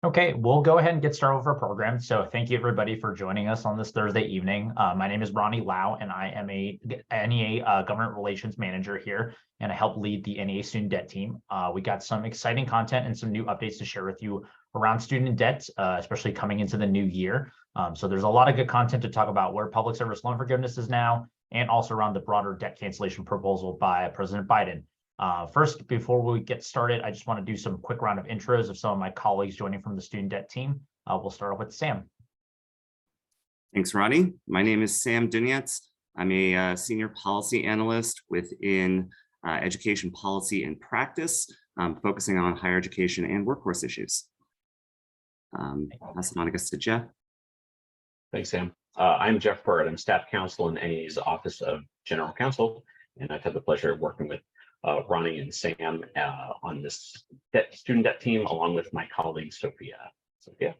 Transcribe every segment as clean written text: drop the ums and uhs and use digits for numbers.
Okay, we'll go ahead and get started with our program. So thank you everybody for joining us on this Thursday evening. My name is Ronnie Lau, and I am a NEA Government Relations Manager here, and I help lead the NEA Student Debt team. We got some exciting content and some new updates to share with you around student debt, especially coming into the new year. So there's a lot of good content to talk about where public service loan forgiveness is now, and also around the broader debt cancellation proposal by President Biden. First, before we get started, I just want to do some quick round of intros of some of my colleagues joining from the student debt team. We'll start off with Sam. Thanks, Ronnie. My name is Sam Dunyetz. I'm a senior policy analyst within education policy and practice, focusing on higher education and workforce issues. Pass it on, I guess, to Jeff. Thanks, Sam. I'm Jeff Bird. I'm staff counsel in NEA's Office of General Counsel, and I've had the pleasure of working with Ronnie and Sam on this student debt team, along with my colleague, Sophia. Sophia.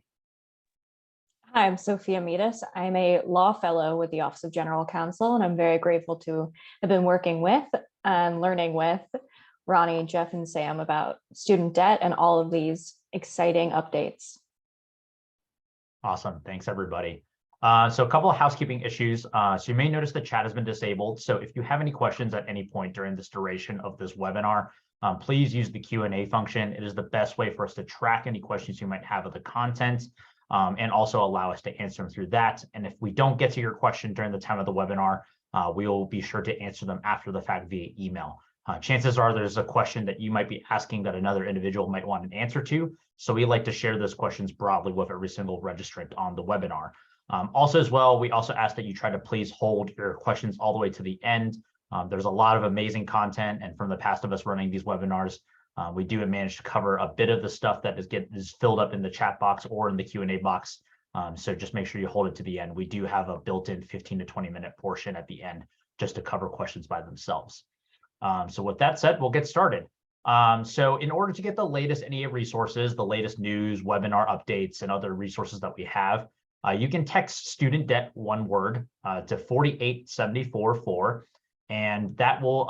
Hi, I'm Sophia Midas. I'm a law fellow with the Office of General Counsel, and I'm very grateful to have been working with and learning with Ronnie, Jeff, and Sam about student debt and all of these exciting updates. Awesome. Thanks, everybody. So a couple of housekeeping issues. So you may notice the chat has been disabled. So if you have any questions at any point during this duration of this webinar, please use the Q&A function. It is the best way for us to track any questions you might have of the content, and also allow us to answer them through that. And if we don't get to your question during the time of the webinar, we will be sure to answer them after the fact via email. Chances are there's a question that you might be asking that another individual might want an answer to. So we like to share those questions broadly with every single registrant on the webinar. Also as well, we also ask that you try to please hold your questions all the way to the end. There's a lot of amazing content, and from the past of us running these webinars, we do manage to cover a bit of the stuff that is filled up in the chat box or in the Q&A box. So just make sure you hold it to the end. We do have a built-in 15 to 20 minute portion at the end just to cover questions by themselves. So with that said, we'll get started. So in order to get the latest NEA resources, the latest news, webinar updates, and other resources that we have, you can text student debt, one word, to 48744, and that will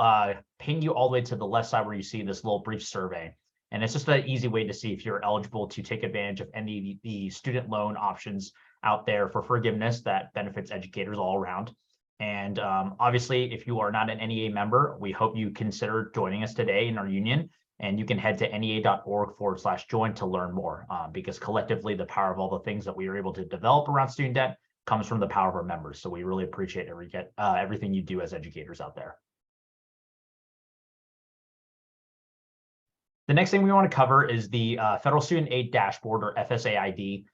ping you all the way to the left side where you see this little brief survey. And it's just an easy way to see if you're eligible to take advantage of any of the student loan options out there for forgiveness that benefits educators all around. And obviously, if you are not an NEA member, we hope you consider joining us today in our union. And you can head to nea.org/join to learn more, because collectively, the power of all the things that we are able to develop around student debt comes from the power of our members. So we really appreciate everything you do as educators out there. The next thing we want to cover is the Federal Student Aid Dashboard, or FSA ID.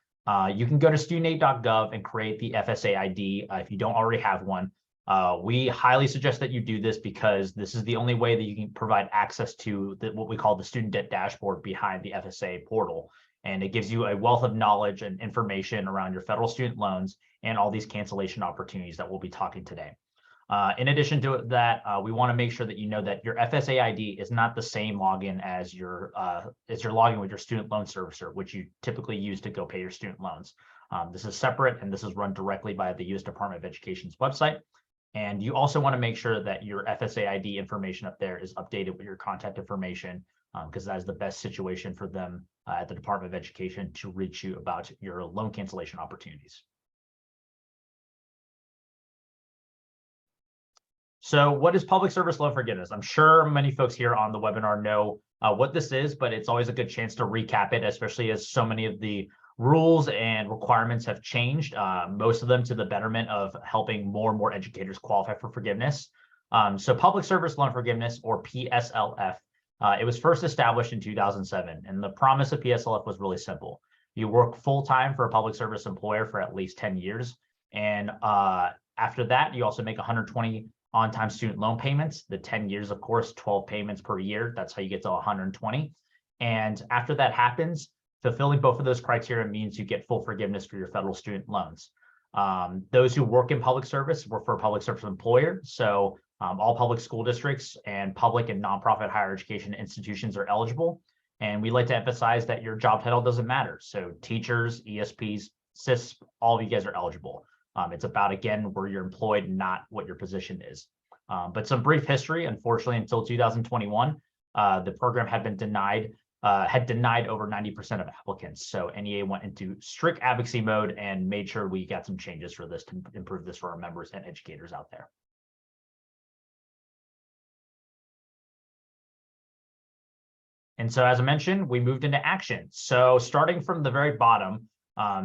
You can go to studentaid.gov and create the FSA ID if you don't already have one. We highly suggest that you do this because this is the only way that you can provide access to what we call the student debt dashboard behind the FSA portal. And it gives you a wealth of knowledge and information around your federal student loans and all these cancellation opportunities that we'll be talking today. In addition to that, we want to make sure that you know that your FSA ID is not the same login as your login with your student loan servicer, which you typically use to go pay your student loans. This is separate, and this is run directly by the U.S. Department of Education's website. And you also want to make sure that your FSA ID information up there is updated with your contact information, because that is the best situation for them at the Department of Education to reach you about your loan cancellation opportunities. So what is public service loan forgiveness? I'm sure many folks here on the webinar know what this is, but it's always a good chance to recap it, especially as so many of the rules and requirements have changed, most of them to the betterment of helping more and more educators qualify for forgiveness. So public service loan forgiveness, or PSLF, it was first established in 2007. And the promise of PSLF was really simple. You work full-time for a public service employer for at least 10 years. And after that, you also make 120 on-time student loan payments. The 10 years, of course, 12 payments per year. That's how you get to 120. And after that happens, fulfilling both of those criteria means you get full forgiveness for your federal student loans. Those who work in public service work for a public service employer. So all public school districts and public and nonprofit higher education institutions are eligible. And we like to emphasize that your job title doesn't matter. So teachers, ESPs, CISP, all of you guys are eligible. It's about, again, where you're employed, not what your position is. But some brief history, unfortunately, until 2021, the program had been denied had denied over 90% of applicants. So NEA went into strict advocacy mode and made sure we got some changes for this to improve this for our members and educators out there. And so, as I mentioned, we moved into action. So starting from the very bottom,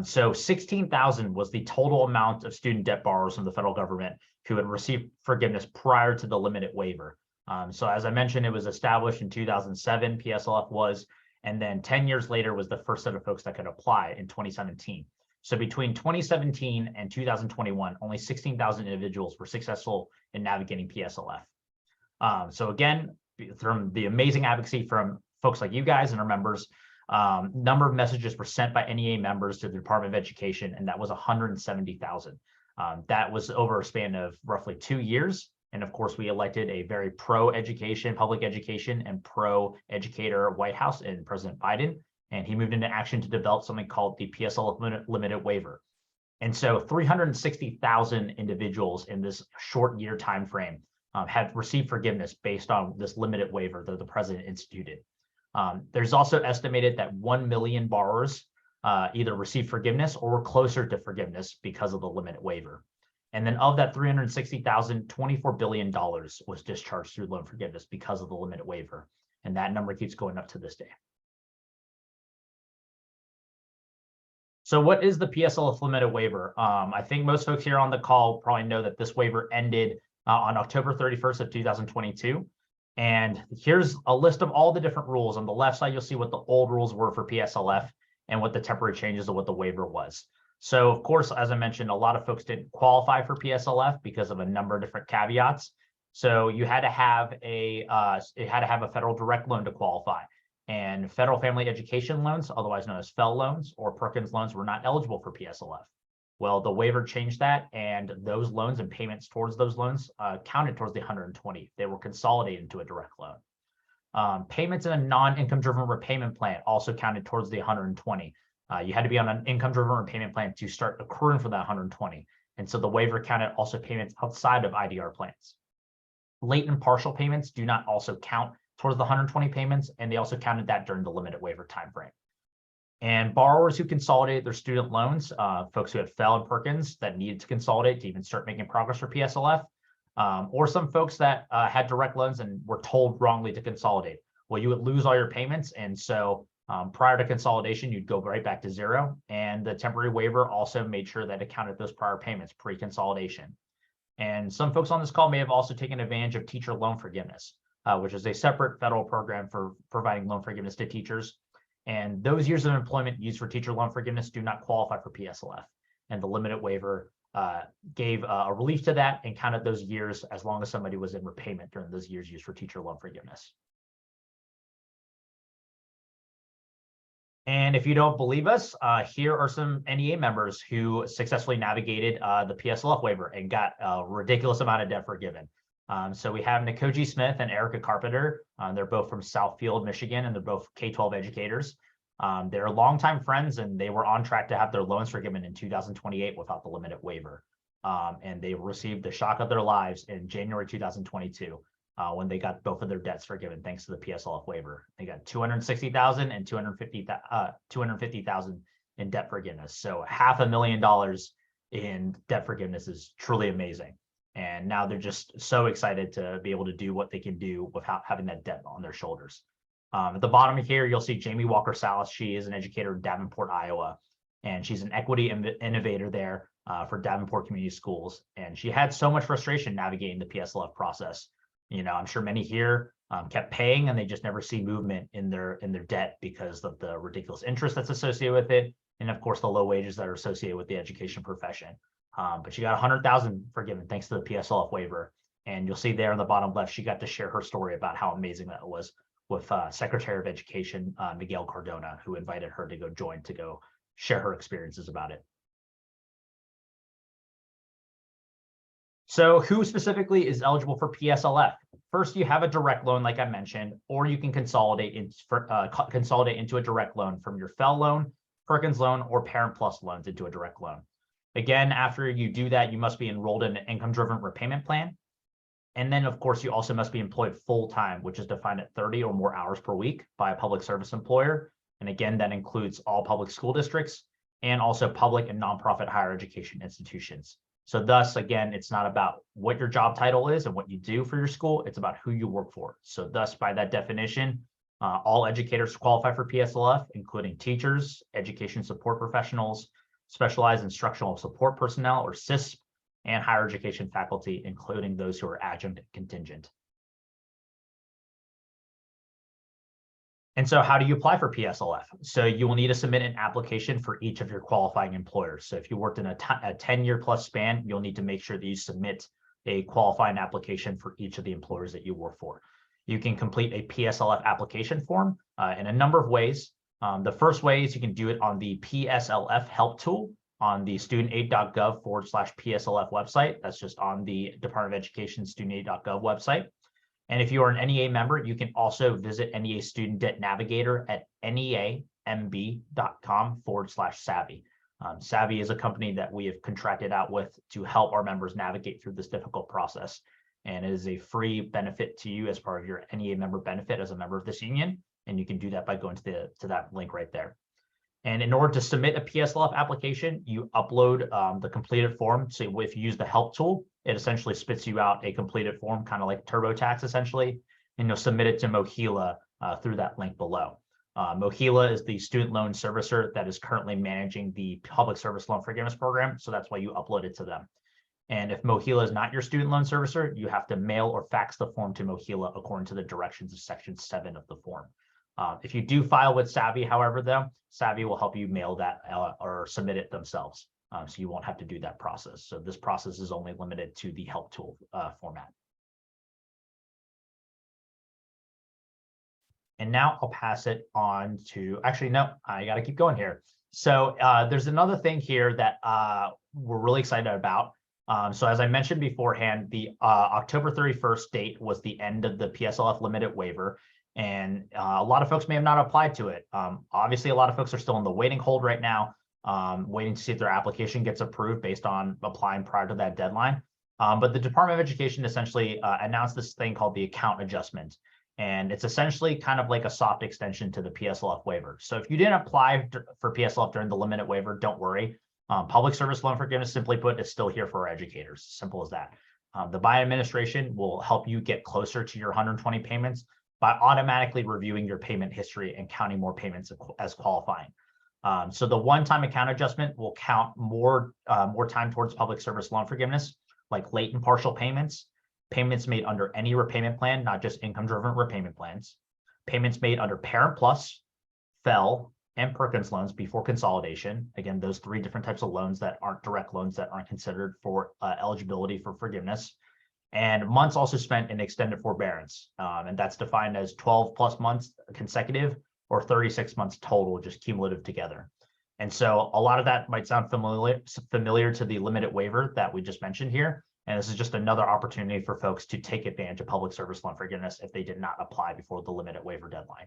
so 16,000 was the total amount of student debt borrowers from the federal government who had received forgiveness prior to the limited waiver. So as I mentioned, it was established in 2007, PSLF was, and then 10 years later was the first set of folks that could apply in 2017. So between 2017 and 2021, only 16,000 individuals were successful in navigating PSLF. So again, from the amazing advocacy from folks like you guys and our members, number of messages were sent by NEA members to the Department of Education, and that was 170,000. That was over a span of roughly 2 years. And of course, we elected a very pro-education, public education, and pro-educator White House in President Biden. And he moved into action to develop something called the PSLF Limited Waiver. And so 360,000 individuals in this short year time frame had received forgiveness based on this limited waiver that the president instituted. There's also estimated that 1 million borrowers either received forgiveness or were closer to forgiveness because of the limited waiver. And then of that 360,000, $24 billion was discharged through loan forgiveness because of the limited waiver. And that number keeps going up to this day. So what is the PSLF limited waiver? I think most folks here on the call probably know that this waiver ended on October 31st of 2022. And here's a list of all the different rules. On the left side, you'll see what the old rules were for PSLF and what the temporary changes of what the waiver was. So of course, as I mentioned, a lot of folks didn't qualify for PSLF because of a number of different caveats. So you had to have a federal direct loan to qualify. And federal family education loans, otherwise known as FFEL loans or Perkins loans, were not eligible for PSLF. Well, the waiver changed that, and those loans and payments towards those loans counted towards the 120. They were consolidated into a direct loan. Payments in a non-income driven repayment plan also counted towards the 120. You had to be on an income driven repayment plan to start accruing for that 120. And so the waiver counted also payments outside of IDR plans. Late and partial payments do not also count towards the 120 payments, and they also counted that during the limited waiver timeframe. And borrowers who consolidated their student loans, folks who had FFEL and Perkins that needed to consolidate to even start making progress for PSLF, or some folks that had direct loans and were told wrongly to consolidate. Well, you would lose all your payments, and so prior to consolidation, you'd go right back to zero. And the temporary waiver also made sure that it counted those prior payments pre-consolidation. And some folks on this call may have also taken advantage of teacher loan forgiveness, which is a separate federal program for providing loan forgiveness to teachers. And those years of employment used for teacher loan forgiveness do not qualify for PSLF. And the limited waiver gave a relief to that and counted those years as long as somebody was in repayment during those years used for teacher loan forgiveness. And if you don't believe us, here are some NEA members who successfully navigated the PSLF waiver and got a ridiculous amount of debt forgiven. So we have Nikoji Smith and Erica Carpenter. They're both from Southfield, Michigan, and they're both K-12 educators. They're longtime friends, and they were on track to have their loans forgiven in 2028 without the limited waiver. And they received the shock of their lives in January 2022 when they got both of their debts forgiven thanks to the PSLF waiver. They got $260,000 and $250,000 in debt forgiveness. So $500,000 in debt forgiveness is truly amazing. And now they're just so excited to be able to do what they can do without having that debt on their shoulders. At the bottom here, you'll see Jamie Walker Salas. She is an educator in Davenport, Iowa, and she's an equity innovator there for Davenport Community Schools. And she had so much frustration navigating the PSLF process. You know, I'm sure many here kept paying and they just never see movement in their debt because of the ridiculous interest that's associated with it. And of course, the low wages that are associated with the education profession. But she got 100,000 forgiven thanks to the PSLF waiver. And you'll see there on the bottom left, she got to share her story about how amazing that was with Secretary of Education, Miguel Cardona, who invited her to go share her experiences about it. So who specifically is eligible for PSLF? First, you have a direct loan, like I mentioned, or you can consolidate into a direct loan from your FFEL loan, Perkins loan, or Parent Plus loans into a direct loan. Again, after you do that, you must be enrolled in an income-driven repayment plan. And then, of course, you also must be employed full-time, which is defined at 30 or more hours per week by a public service employer. And again, that includes all public school districts and also public and nonprofit higher education institutions. So thus, again, it's not about what your job title is and what you do for your school, it's about who you work for. So thus, by that definition, all educators qualify for PSLF, including teachers, education support professionals, specialized instructional support personnel or SISP, and higher education faculty, including those who are adjunct and contingent. And so how do you apply for PSLF? So you will need to submit an application for each of your qualifying employers. So if you worked in a 10-year plus span, you'll need to make sure that you submit a qualifying application for each of the employers that you work for. You can complete a PSLF application form in a number of ways. The first way is you can do it on the PSLF help tool on the studentaid.gov/PSLF website. That's just on the Department of Education studentaid.gov website. And if you are an NEA member, you can also visit NEA Student Debt Navigator at neamb.com/savvy. Savvy is a company that we have contracted out with to help our members navigate through this difficult process. And it is a free benefit to you as part of your NEA member benefit as a member of this union. And you can do that by going to that link right there. And in order to submit a PSLF application, you upload the completed form. So if you use the help tool, it essentially spits you out a completed form, kind of like TurboTax essentially, and you'll submit it to Mohila through that link below. Mohila is the student loan servicer that is currently managing the public service loan forgiveness program. So that's why you upload it to them. And if Mohila is not your student loan servicer, you have to mail or fax the form to Mohila according to the directions of Section 7 of the form. If you do file with Savvy, however, though, Savvy will help you mail that or submit it themselves. So you won't have to do that process. So this process is only limited to the help tool format. And now I'll pass it on to, actually, no, I got to keep going here. So there's another thing here that we're really excited about. So as I mentioned beforehand, the October 31st date was the end of the PSLF limited waiver. And a lot of folks may have not applied to it. Obviously, a lot of folks are still in the waiting hold right now, waiting to see if their application gets approved based on applying prior to that deadline. But the Department of Education essentially announced this thing called the account adjustment. And it's essentially kind of like a soft extension to the PSLF waiver. So if you didn't apply for PSLF during the limited waiver, don't worry. Public service loan forgiveness, simply put, is still here for our educators. Simple as that. The Biden administration will help you get closer to your 120 payments by automatically reviewing your payment history and counting more payments as qualifying. So the one-time account adjustment will count more time towards public service loan forgiveness, like late and partial payments, payments made under any repayment plan, not just income-driven repayment plans, payments made under Parent Plus, FEL, and Perkins loans before consolidation. Again, those three different types of loans that aren't direct loans that aren't considered for eligibility for forgiveness. And months also spent in extended forbearance. And that's defined as 12 plus months consecutive or 36 months total, just cumulative together. And so a lot of that might sound familiar to the limited waiver that we just mentioned here. And this is just another opportunity for folks to take advantage of public service loan forgiveness if they did not apply before the limited waiver deadline.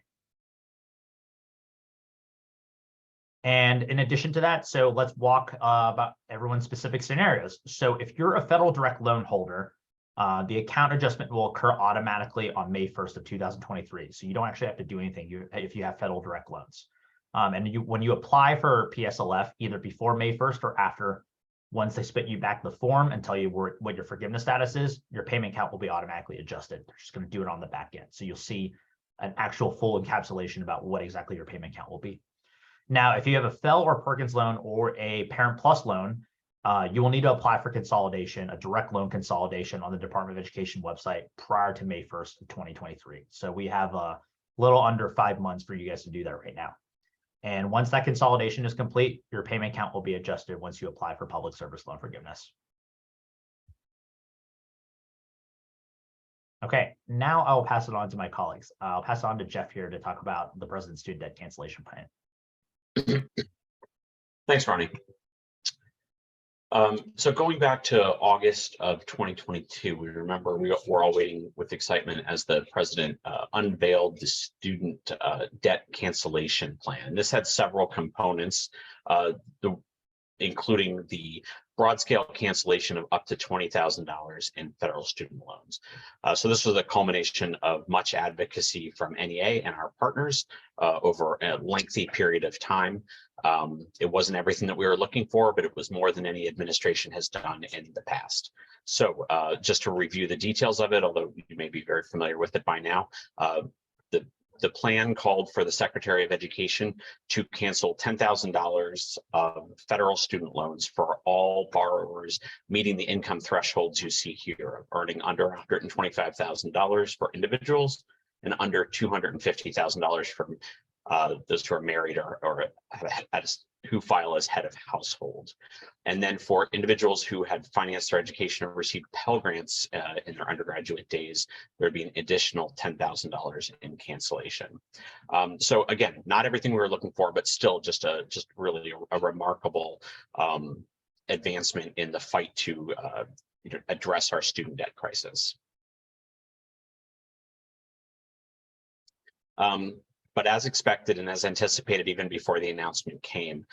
And in addition to that, so let's walk about everyone's specific scenarios. So if you're a federal direct loan holder, the account adjustment will occur automatically on May 1st of 2023. So you don't actually have to do anything if you have federal direct loans. And when you apply for PSLF, either before May 1st or after, once they spit you back the form and tell you what your forgiveness status is, your payment count will be automatically adjusted. They're just going to do it on the back end. So you'll see an actual full encapsulation about what exactly your payment count will be. Now, if you have a FEL or Perkins loan or a Parent Plus loan, you will need to apply for consolidation, a direct loan consolidation on the Department of Education website prior to May 1st of 2023. So we have a little under 5 months for you guys to do that right now. And once that consolidation is complete, your payment count will be adjusted once you apply for public service loan forgiveness. Okay, now I'll pass it on to my colleagues. I'll pass it on to Jeff here to talk about the President's Student Debt Cancellation Plan. Thanks, Ronnie. So going back to August of 2022, we remember we're all waiting with excitement as the president unveiled the student debt cancellation plan. This had several components, including the broad scale cancellation of up to $20,000 in federal student loans. So this was a culmination of much advocacy from NEA and our partners over a lengthy period of time. It wasn't everything that we were looking for, but it was more than any administration has done in the past. So just to review the details of it, although you may be very familiar with it by now, the plan called for the Secretary of Education to cancel $10,000 of federal student loans for all borrowers meeting the income thresholds you see here, earning under $125,000 for individuals and under $250,000 from those who are married or who file as head of household. And then for individuals who had financed their education or received Pell Grants in their undergraduate days, there'd be an additional $10,000 in cancellation. So again, not everything we were looking for, but still just really a remarkable advancement in the fight to address our student debt crisis. But as expected and as anticipated, even before the announcement came,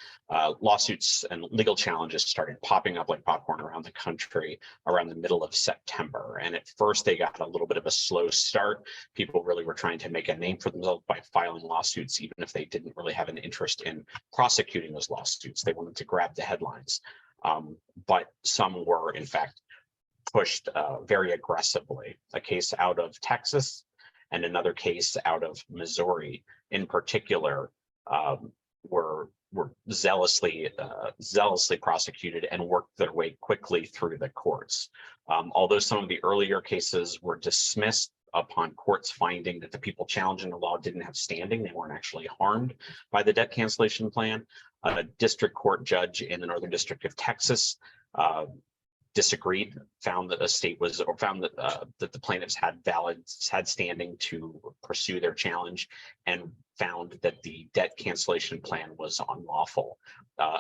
lawsuits and legal challenges started popping up like popcorn around the country around the middle of September. And at first they got a little bit of a slow start. People really were trying to make a name for themselves by filing lawsuits, even if they didn't really have an interest in prosecuting those lawsuits. They wanted to grab the headlines. But some were, in fact, pushed very aggressively. A case out of Texas and another case out of Missouri in particular were zealously prosecuted and worked their way quickly through the courts. Although some of the earlier cases were dismissed upon courts finding that the people challenging the law didn't have standing, they weren't actually harmed by the debt cancellation plan, a district court judge in the Northern District of Texas disagreed, found that that the plaintiffs had standing to pursue their challenge, and found that the debt cancellation plan was unlawful.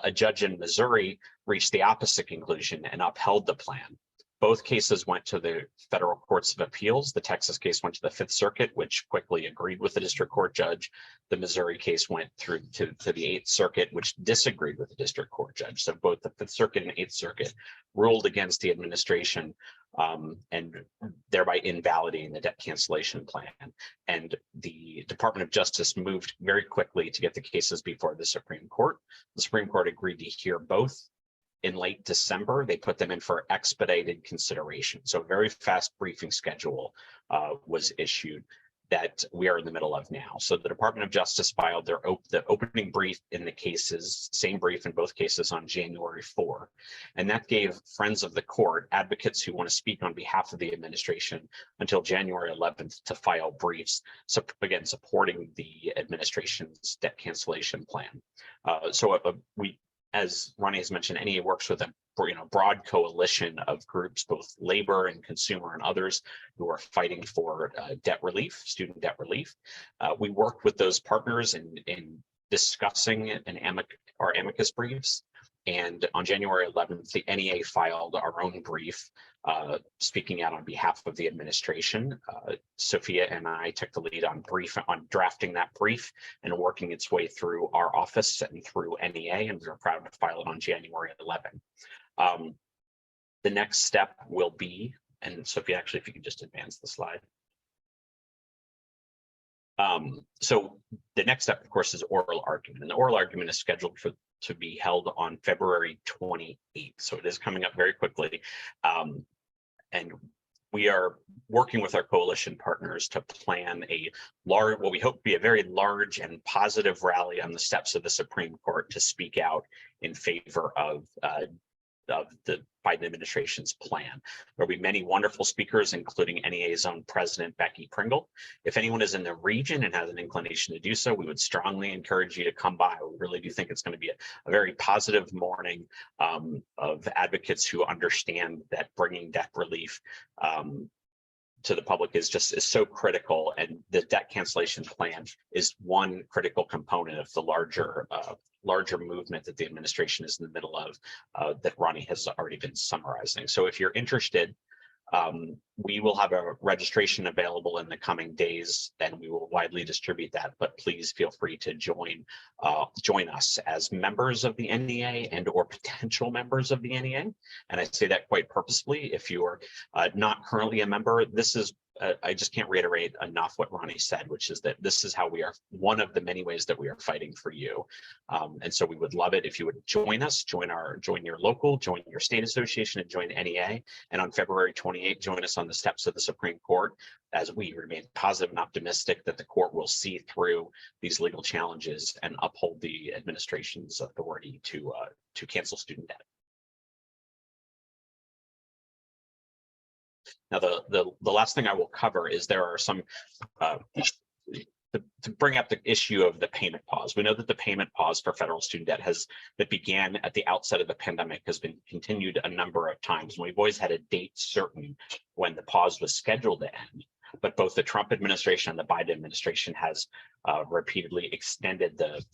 A judge in Missouri reached the opposite conclusion and upheld the plan. Both cases went to the federal courts of appeals. The Texas case went to the Fifth Circuit, which quickly agreed with the district court judge. The Missouri case went through to the Eighth Circuit, which disagreed with the district court judge. So both the Fifth Circuit and Eighth Circuit ruled against the administration and thereby invalidating the debt cancellation plan. And the Department of Justice moved very quickly to get the cases before the Supreme Court. The Supreme Court agreed to hear both. In late December, they put them in for expedited consideration. So a very fast briefing schedule was issued that we are in the middle of now. So the Department of Justice filed the opening brief in the cases, same brief in both cases, on January 4. And that gave friends of the court, advocates who want to speak on behalf of the administration, until January 11th to file briefs, so again, supporting the administration's debt cancellation plan. As Ronnie has mentioned, NEA works with a broad coalition of groups, both labor and consumer and others, who are fighting for debt relief, student debt relief. We worked with those partners in discussing our amicus briefs. And on January 11th, the NEA filed our own brief, speaking out on behalf of the administration. Sophia and I took the lead on drafting that brief and working its way through our office and through NEA, and we were proud to file it on January 11th. The next step will be, and Sophia, actually, if you could just advance the slide. So the next step, of course, is oral argument, and the oral argument is scheduled to be held on February 28th. So it is coming up very quickly. And we are working with our coalition partners to plan what we hope to be a very large and positive rally on the steps of the Supreme Court to speak out in favor of the Biden administration's plan. There will be many wonderful speakers, including NEA's own president, Becky Pringle. If anyone is in the region and has an inclination to do so, we would strongly encourage you to come by. We really do think it's going to be a very positive morning of advocates who understand that bringing debt relief to the public is so critical, and the debt cancellation plan is one critical component of the larger movement that the administration is in the middle of, that Ronnie has already been summarizing. So if you're interested, We will have a registration available in the coming days, and we will widely distribute that. But please feel free to join us as members of the NEA and or potential members of the NEA. And I say that quite purposefully. If you are not currently a member, this is I just can't reiterate enough what Ronnie said, which is that this is how we are, one of the many ways that we are fighting for you. And so we would love it if you would join us, join your local, join your state association, and join NEA. And on February 28th, join us on the steps of the Supreme Court as we remain positive and optimistic that the court will see through these legal challenges and uphold the administration's authority to cancel student debt. Now, the last thing I will cover is there are some, to bring up the issue of the payment pause. We know that the payment pause for federal student debt that began at the outset of the pandemic has been continued a number of times. And we've always had a date certain when the pause was scheduled to end. But both the Trump administration and the Biden administration has repeatedly extended the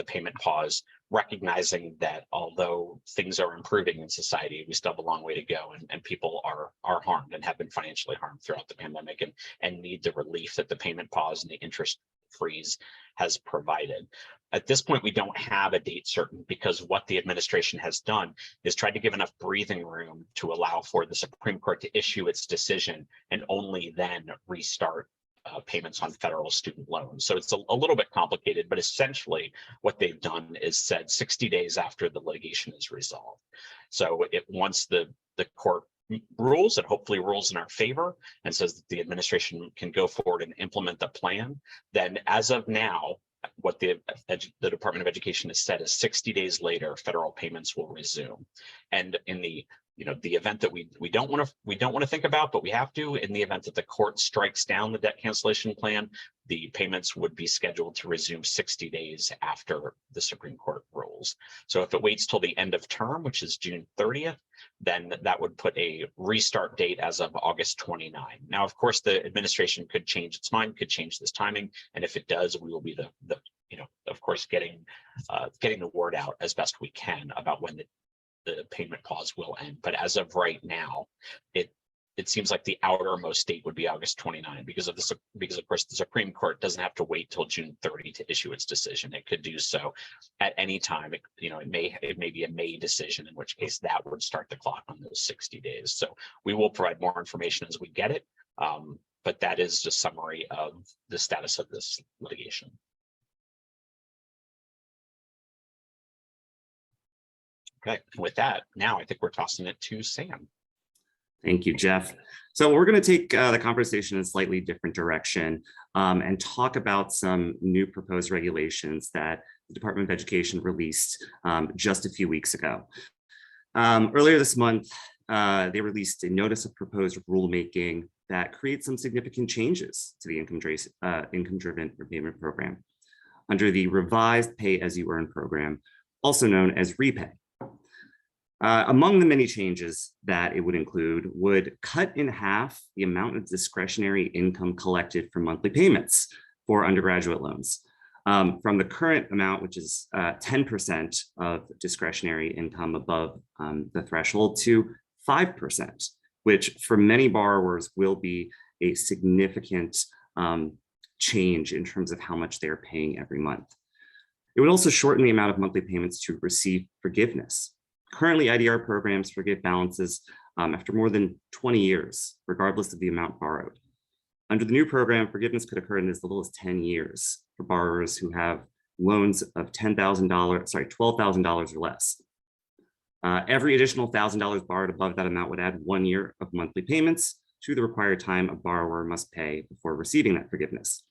payment pause, recognizing that although things are improving in society, we still have a long way to go, and people are harmed and have been financially harmed throughout the pandemic and need the relief that the payment pause and the interest freeze has provided. At this point, we don't have a date certain because what the administration has done is tried to give enough breathing room to allow for the Supreme Court to issue its decision and only then restart payments on federal student loans. So it's a little bit complicated, but essentially what they've done is said 60 days after the litigation is resolved. So once the court rules, and hopefully rules in our favor, and says that the administration can go forward and implement the plan, then as of now, what the Department of Education has said is 60 days later, federal payments will resume. And in the event that we don't want to think about, but we have to, in the event that the court strikes down the debt cancellation plan, the payments would be scheduled to resume 60 days after the Supreme Court rules. So if it waits till the end of term, which is June 30th, then that would put a restart date as of August 29. Now, of course, the administration could change its mind, could change this timing, and if it does, we will be of course, getting the word out as best we can about when the payment pause will end. But as of right now, it seems like the outermost date would be August 29 because of course the Supreme Court doesn't have to wait till June 30 to issue its decision. It could do so at any time. It may be a May decision, in which case that would start the clock on those 60 days. So we will provide more information as we get it. But that is a summary of the status of this litigation. Okay, with that, now I think we're tossing it to Sam. Thank you, Jeff. So we're going to take the conversation in a slightly different direction and talk about some new proposed regulations that the Department of Education released just a few weeks ago. Earlier this month, they released a notice of proposed rulemaking that creates some significant changes to the income-driven repayment program under the revised pay-as-you-earn program, also known as REPAY. Among the many changes that it would include would cut in half the amount of discretionary income collected from monthly payments for undergraduate loans from the current amount, which is 10% of discretionary income above the threshold, to 5%, which for many borrowers will be a significant change in terms of how much they're paying every month. It would also shorten the amount of monthly payments to receive forgiveness. Currently, IDR programs forgive balances after more than 20 years, regardless of the amount borrowed. Under the new program, forgiveness could occur in as little as 10 years for borrowers who have loans of $12,000 or less. Every additional $1,000 borrowed above that amount would add 1 year of monthly payments to the required time a borrower must pay before receiving that forgiveness.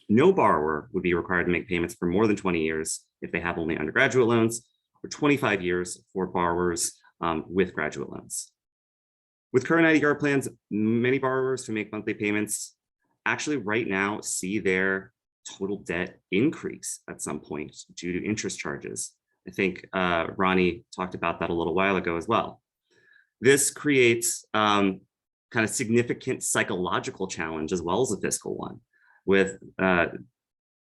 No borrower would be required to make payments for more than 20 years if they have only undergraduate loans, or 25 years for borrowers with graduate loans. With current IDR plans, many borrowers who make monthly payments actually right now see their total debt increase at some point due to interest charges. I think Ronnie talked about that a little while ago as well. This creates kind of significant psychological challenge as well as a fiscal one, with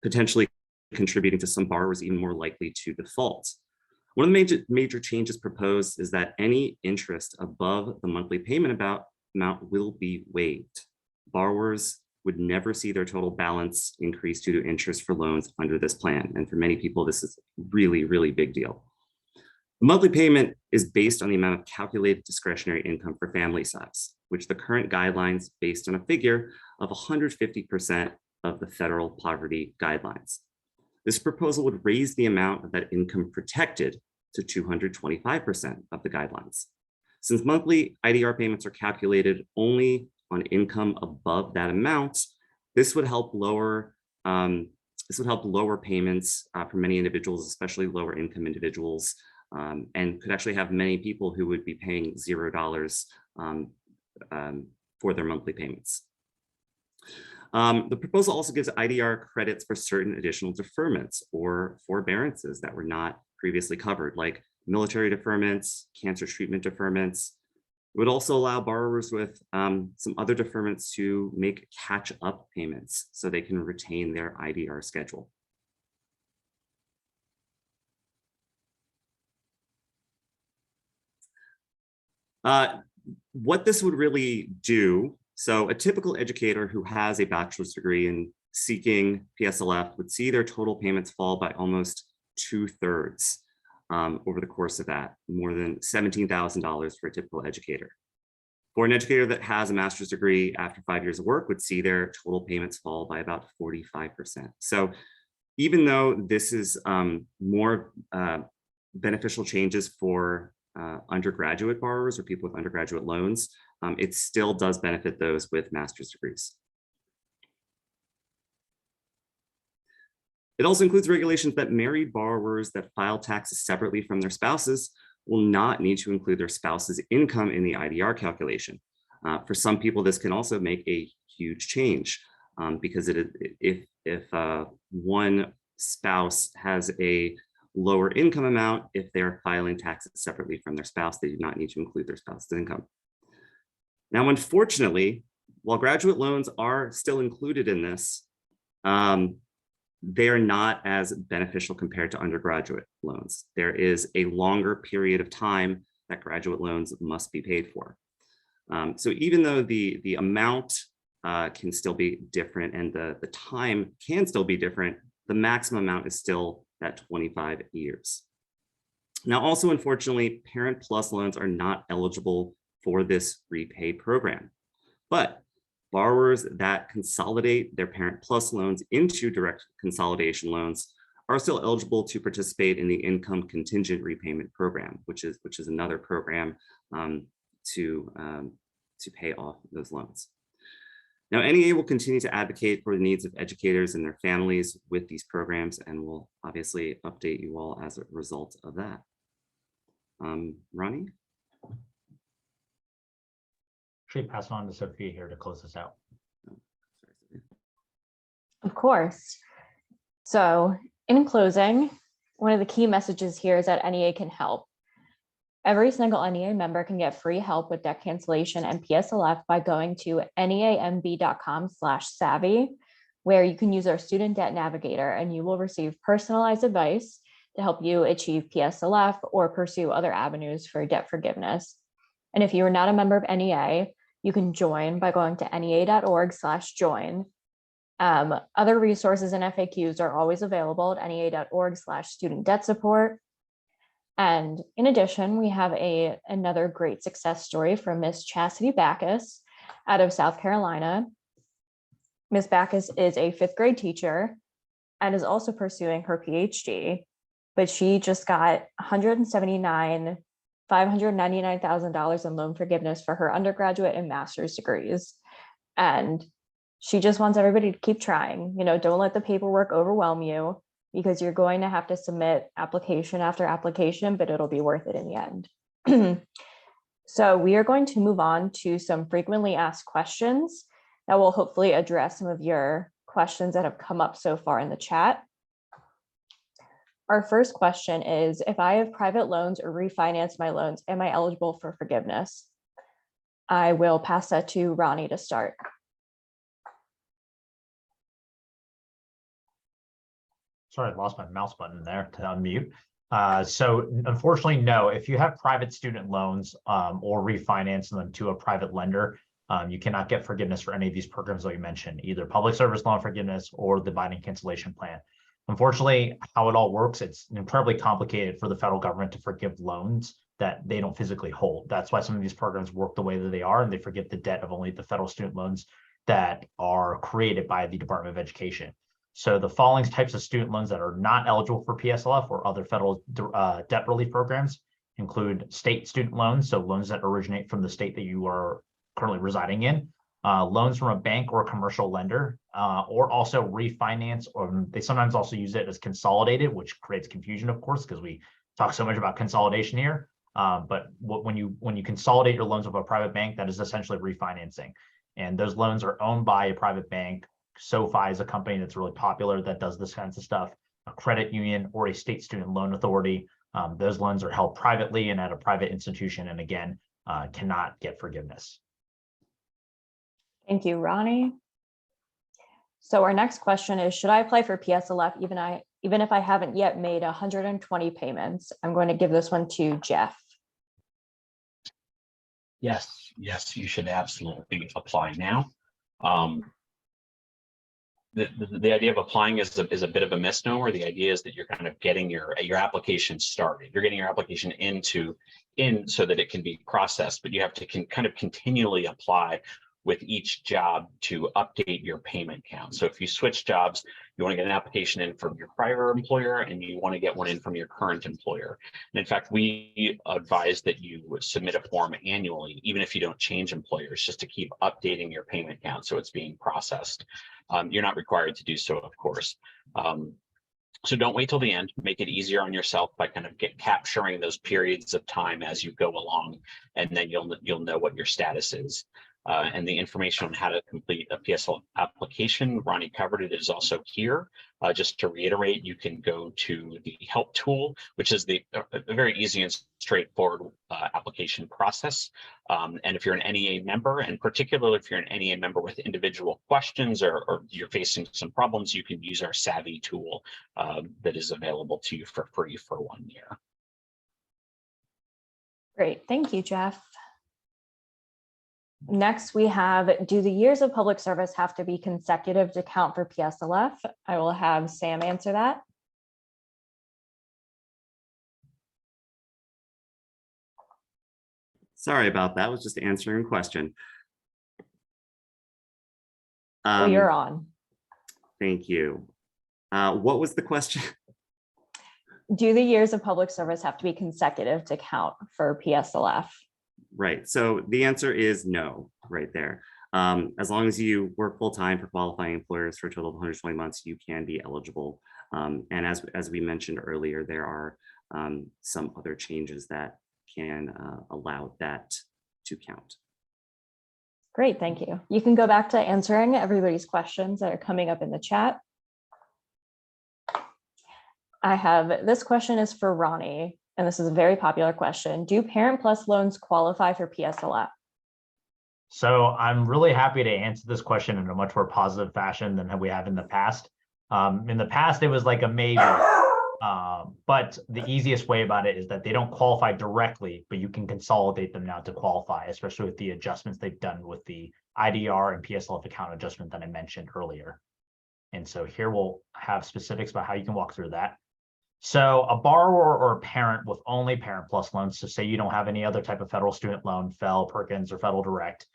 potentially contributing to some borrowers even more likely to default. One of the major changes proposed is that any interest above the monthly payment amount will be waived. Borrowers would never see their total balance increase due to interest for loans under this plan. And for many people, this is really, really big deal. The monthly payment is based on the amount of calculated discretionary income for family size, which the current guidelines based on a figure of 150% of the federal poverty guidelines. This proposal would raise the amount of that income protected to 225% of the guidelines. Since monthly IDR payments are calculated only on income above that amount, this would help lower payments for many individuals, especially lower income individuals, and could actually have many people who would be paying $0 for their monthly payments. The proposal also gives IDR credits for certain additional deferments or forbearances that were not previously covered, like military deferments, cancer treatment deferments. It would also allow borrowers with some other deferments to make catch-up payments so they can retain their IDR schedule. What this would really do, so a typical educator who has a bachelor's degree in seeking PSLF would see their total payments fall by almost 2/3 over the course of that, more than $17,000 for a typical educator. For an educator that has a master's degree after 5 years of work would see their total payments fall by about 45%. So even though this is more beneficial changes for undergraduate borrowers or people with undergraduate loans, it still does benefit those with master's degrees. It also includes regulations that married borrowers that file taxes separately from their spouses will not need to include their spouse's income in the IDR calculation. For some people, this can also make a huge change because if one spouse has a lower income amount, if they're filing taxes separately from their spouse, they do not need to include their spouse's income. Now, unfortunately, while graduate loans are still included in this, they are not as beneficial compared to undergraduate loans. There is a longer period of time that graduate loans must be paid for. So even though the amount can still be different and the time can still be different, the maximum amount is still at 25 years. Now, also, unfortunately, Parent Plus loans are not eligible for this repay program, but borrowers that consolidate their Parent Plus loans into direct consolidation loans are still eligible to participate in the income contingent repayment program, which is another program to pay off those loans. Now, NEA will continue to advocate for the needs of educators and their families with these programs, and will obviously update you all as a result of that. Ronnie? Should pass it on to Sophia here to close this out. Of course. So in closing, one of the key messages here is that NEA can help. Every single NEA member can get free help with debt cancellation and PSLF by going to neamb.com/savvy, where you can use our student debt navigator and you will receive personalized advice to help you achieve PSLF or pursue other avenues for debt forgiveness. And if you are not a member of NEA, you can join by going to nea.org/join. Other resources and FAQs are always available at nea.org/student debt support. And in addition, we have another great success story from Miss Chastity Backus out of South Carolina. Miss Backus is a 5th grade teacher and is also pursuing her PhD, but she just got $599,000 in loan forgiveness for her undergraduate and master's degrees. And she just wants everybody to keep trying. Don't let the paperwork overwhelm you, because you're going to have to submit application after application, but it'll be worth it in the end. So we are going to move on to some frequently asked questions that will hopefully address some of your questions that have come up so far in the chat. Our first question is, if I have private loans or refinance my loans, am I eligible for forgiveness? I will pass that to Ronnie to start. Sorry, I lost my mouse button there to unmute. So unfortunately, no. If you have private student loans or refinance them to a private lender, you cannot get forgiveness for any of these programs that we mentioned, either public service loan forgiveness or the binding cancellation plan. Unfortunately, how it all works, it's incredibly complicated for the federal government to forgive loans that they don't physically hold. That's why some of these programs work the way that they are, and they forgive the debt of only the federal student loans that are created by the Department of Education. So the following types of student loans that are not eligible for PSLF or other federal debt relief programs include state student loans, so loans that originate from the state that you are currently residing in, loans from a bank or a commercial lender, or also refinance, or they sometimes also use it as consolidated, which creates confusion, of course, because we talk so much about consolidation here. But when you consolidate your loans with a private bank, that is essentially refinancing. And those loans are owned by a private bank. SoFi is a company that's really popular that does this kinds of stuff, a credit union or a state student loan authority. Those loans are held privately and at a private institution, and again, cannot get forgiveness. Thank you, Ronnie. So our next question is, should I apply for PSLF even if I haven't yet made 120 payments? I'm going to give this one to Jeff. Yes, you should absolutely apply now. The idea of applying is a bit of a misnomer. The idea is that you're kind of getting your application started. You're getting your application in so that it can be processed, but you have to kind of continually apply with each job to update your payment count. So if you switch jobs, you want to get an application in from your prior employer and you want to get one in from your current employer. And in fact, we advise that you submit a form annually, even if you don't change employers, just to keep updating your payment count so it's being processed. You're not required to do so, of course. So don't wait till the end. Make it easier on yourself by kind of capturing those periods of time as you go along, and then you'll know what your status is. And the information on how to complete a PSL application, Ronnie covered it, is also here. Just to reiterate, you can go to the help tool, which is a very easy and straightforward application process. And if you're an NEA member, and particularly if you're an NEA member with individual questions or you're facing some problems, you can use our Savvy tool that is available to you for free for 1 year. Great, thank you, Jeff. Next, we have, do the years of public service have to be consecutive to count for PSLF? I will have Sam answer that. Sorry about that. I was just answering a question. Well, you're on. Thank you. What was the question? Do the years of public service have to be consecutive to count for PSLF? Right. So the answer is no, right there. As long as you work full-time for qualifying employers for a total of 120 months, you can be eligible. And as we mentioned earlier, there are some other changes that can allow that to count. Great, thank you. You can go back to answering everybody's questions that are coming up in the chat. This question is for Ronnie, and this is a very popular question. Do Parent Plus loans qualify for PSLF? So I'm really happy to answer this question in a much more positive fashion than we have in the past. In the past, it was like a maybe, but the easiest way about it is that they don't qualify directly, but you can consolidate them now to qualify, especially with the adjustments they've done with the IDR and PSLF account adjustment that I mentioned earlier. And so here we'll have specifics about how you can walk through that. So a borrower or a parent with only Parent Plus loans, so say you don't have any other type of federal student loan, FEL, Perkins, or Federal Direct,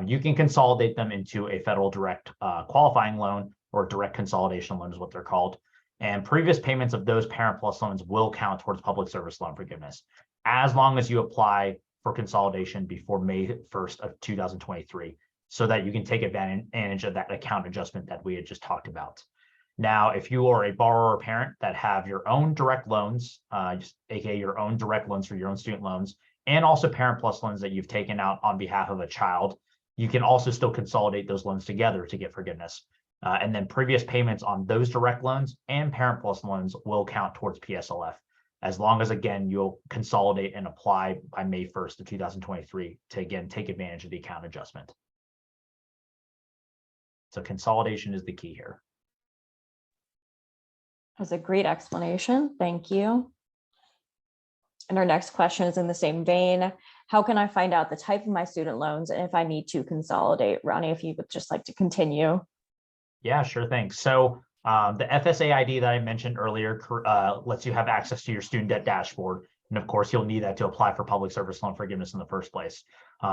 you can consolidate them into a Federal Direct qualifying loan, or direct consolidation loan is what they're called. And previous payments of those Parent Plus loans will count towards public service loan forgiveness, as long as you apply for consolidation before May 1st of 2023, so that you can take advantage of that account adjustment that we had just talked about. Now, if you are a borrower or parent that have your own direct loans, aka your own direct loans for your own student loans, and also Parent Plus loans that you've taken out on behalf of a child, you can also still consolidate those loans together to get forgiveness. And then previous payments on those direct loans and Parent Plus loans will count towards PSLF, as long as, again, you'll consolidate and apply by May 1st of 2023 to, again, take advantage of the account adjustment. So consolidation is the key here. That's a great explanation. Thank you. And our next question is in the same vein. How can I find out the type of my student loans and if I need to consolidate? Ronnie, if you would just like to continue. Yeah, sure thing. So the FSA ID that I mentioned earlier lets you have access to your student debt dashboard. And of course, you'll need that to apply for public service loan forgiveness in the first place.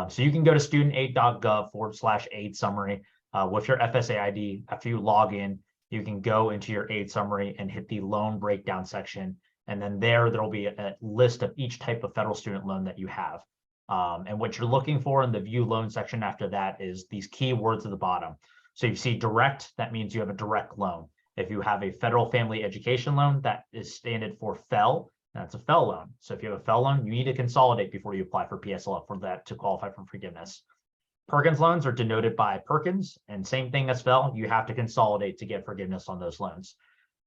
So you can go to studentaid.gov/aid summary with your FSA ID. After you log in, you can go into your aid summary and hit the loan breakdown section. And then there'll be a list of each type of federal student loan that you have. And what you're looking for in the view loan section after that is these keywords at the bottom. So you see direct, that means you have a direct loan. If you have a federal family education loan, that is standard for FFEL, that's a FFEL loan. So if you have a FFEL loan, you need to consolidate before you apply for PSLF for that to qualify for forgiveness. Perkins loans are denoted by Perkins, and same thing as FFEL, you have to consolidate to get forgiveness on those loans.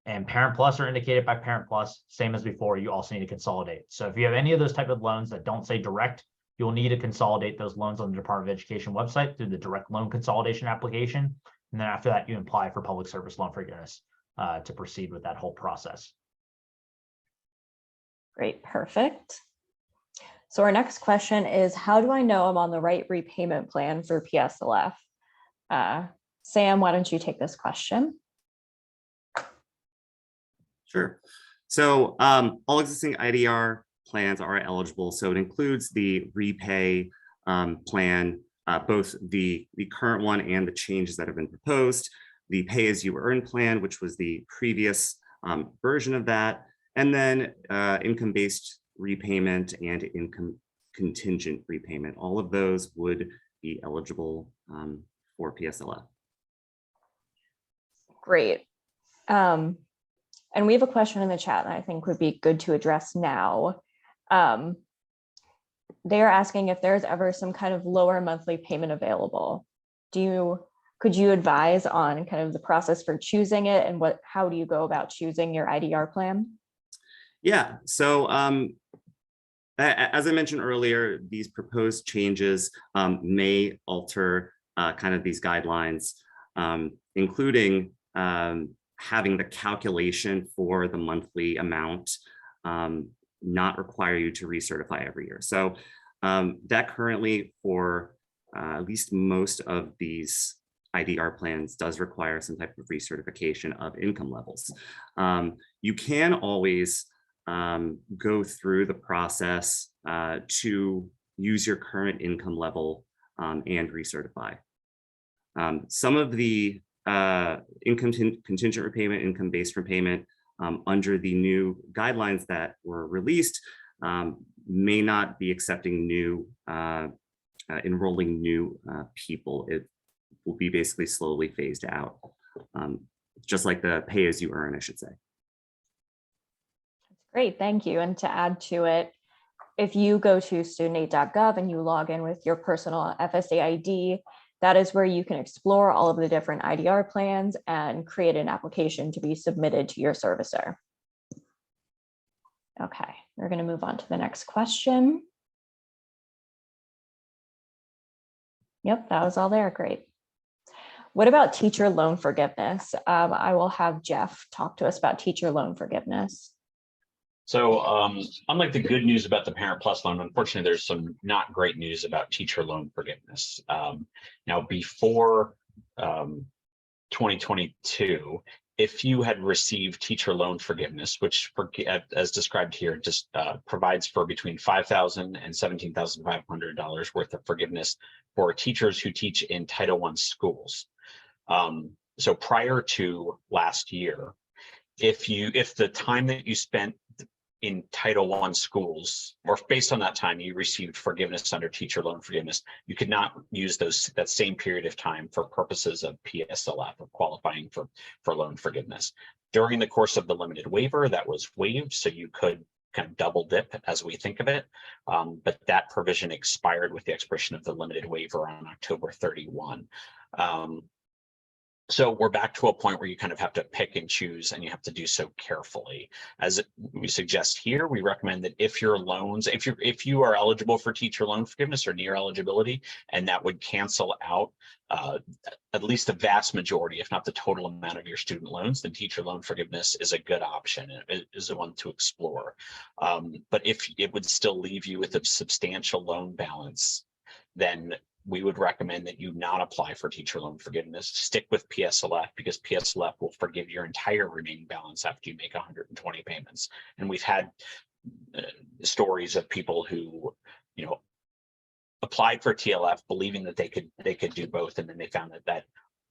And Parent Plus are indicated by Parent Plus, same as before, you also need to consolidate. So if you have any of those type of loans that don't say direct, you'll need to consolidate those loans on the Department of Education website through the direct loan consolidation application. And then after that, you apply for public service loan forgiveness to proceed with that whole process. Great, perfect. So our next question is, how do I know I'm on the right repayment plan for PSLF? Sam, why don't you take this question? Sure. So all existing IDR plans are eligible. So it includes the repay plan, both the current one and the changes that have been proposed, the pay as you earn plan, which was the previous version of that, and then income-based repayment and income contingent repayment. All of those would be eligible for PSLF. Great. And we have a question in the chat that I think would be good to address now. They're asking if there's ever some kind of lower monthly payment available. Could you advise on kind of the process for choosing it and how do you go about choosing your IDR plan? Yeah, so as I mentioned earlier, these proposed changes may alter kind of these guidelines, including having the calculation for the monthly amount not require you to recertify every year. So that currently for at least most of these IDR plans does require some type of recertification of income levels. You can always go through the process to use your current income level and recertify. Some of the income contingent repayment, income-based repayment under the new guidelines that were released may not be accepting new, enrolling new people. It will be basically slowly phased out, just like the pay as you earn, I should say. Great, thank you. And to add to it, if you go to studentaid.gov and you log in with your personal FSA ID, that is where you can explore all of the different IDR plans and create an application to be submitted to your servicer. Okay, we're going to move on to the next question. Yep, that was all there. Great. What about teacher loan forgiveness? I will have Jeff talk to us about teacher loan forgiveness. So unlike the good news about the Parent Plus loan, unfortunately, there's some not great news about teacher loan forgiveness. Now, before 2022, if you had received teacher loan forgiveness, which as described here, just provides for between $5,000 and $17,500 worth of forgiveness for teachers who teach in Title I schools. So prior to last year, if the time that you spent in Title I schools, or based on that time you received forgiveness under teacher loan forgiveness, you could not use that same period of time for purposes of PSLF, of qualifying for loan forgiveness. During the course of the limited waiver, that was waived, so you could kind of double dip as we think of it. But that provision expired with the expiration of the limited waiver on October 31. So we're back to a point where you kind of have to pick and choose, and you have to do so carefully. As we suggest here, we recommend that if your loans, if you are eligible for teacher loan forgiveness or near eligibility, and that would cancel out at least the vast majority, if not the total amount of your student loans, then teacher loan forgiveness is a good option. It is the one to explore. But if it would still leave you with a substantial loan balance, then we would recommend that you not apply for teacher loan forgiveness. Stick with PSLF, because PSLF will forgive your entire remaining balance after you make 120 payments. And we've had stories of people who, applied for TLF believing that they could do both, and then they found that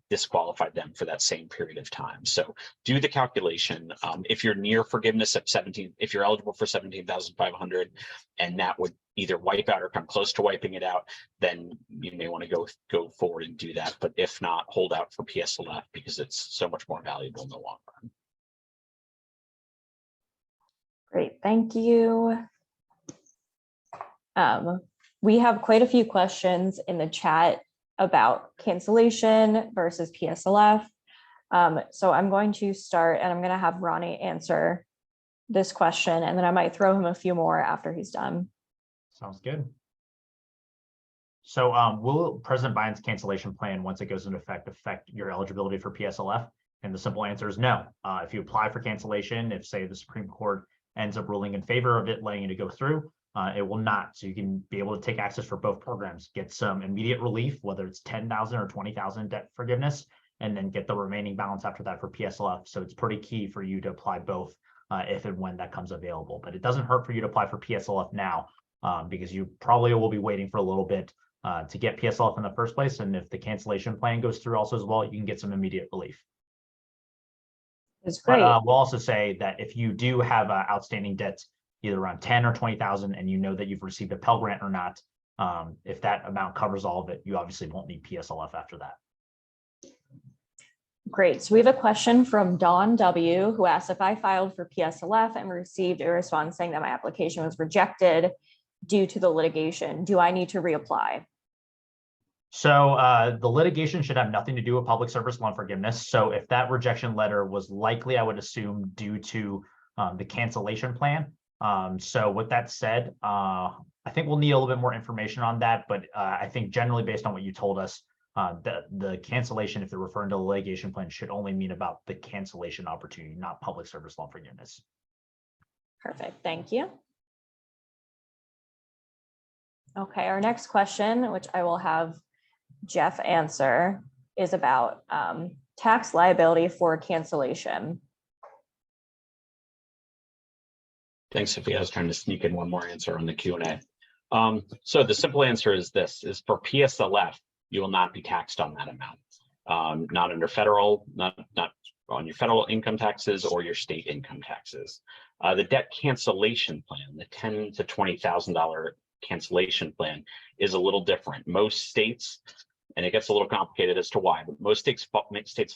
disqualified them for that same period of time. So do the calculation. If you're near forgiveness at 17, if you're eligible for 17,500, and that would either wipe out or come close to wiping it out, then you may want to go forward and do that. But if not, hold out for PSLF, because it's so much more valuable in the long run. Great, thank you. We have quite a few questions in the chat about cancellation versus PSLF. So I'm going to start, and I'm going to have Ronnie answer this question, and then I might throw him a few more after he's done. Sounds good. So will President Biden's cancellation plan, once it goes into effect, affect your eligibility for PSLF? And the simple answer is no. If you apply for cancellation, if say the Supreme Court ends up ruling in favor of it, letting it go through, it will not. So you can be able to take access for both programs, get some immediate relief, whether it's 10,000 or 20,000 debt forgiveness, and then get the remaining balance after that for PSLF. So it's pretty key for you to apply both if and when that comes available. But it doesn't hurt for you to apply for PSLF now, because you probably will be waiting for a little bit to get PSLF in the first place. And if the cancellation plan goes through also as well, you can get some immediate relief. It's great. But we'll also say that if you do have outstanding debts, either around 10 or 20,000, and you know that you've received a Pell Grant or not, if that amount covers all of it, you obviously won't need PSLF after that. Great. So we have a question from Dawn W, who asked if I filed for PSLF and received a response saying that my application was rejected due to the litigation. Do I need to reapply? So the litigation should have nothing to do with public service loan forgiveness. So if that rejection letter was likely, I would assume, due to the cancellation plan. So with that said, I think we'll need a little bit more information on that, but I think generally based on what you told us, the cancellation, if they're referring to the litigation plan, should only mean about the cancellation opportunity, not public service loan forgiveness. Perfect, thank you. Okay, our next question, which I will have Jeff answer, is about tax liability for cancellation. Thanks, Sophia. I was trying to sneak in one more answer on the Q&A. So the simple answer is this: is for PSLF, you will not be taxed on that amount. Not under federal, not on your federal income taxes or your state income taxes. The debt cancellation plan, the $10,000 to $20,000 cancellation plan, is a little different. Most states, and it gets a little complicated as to why, but most states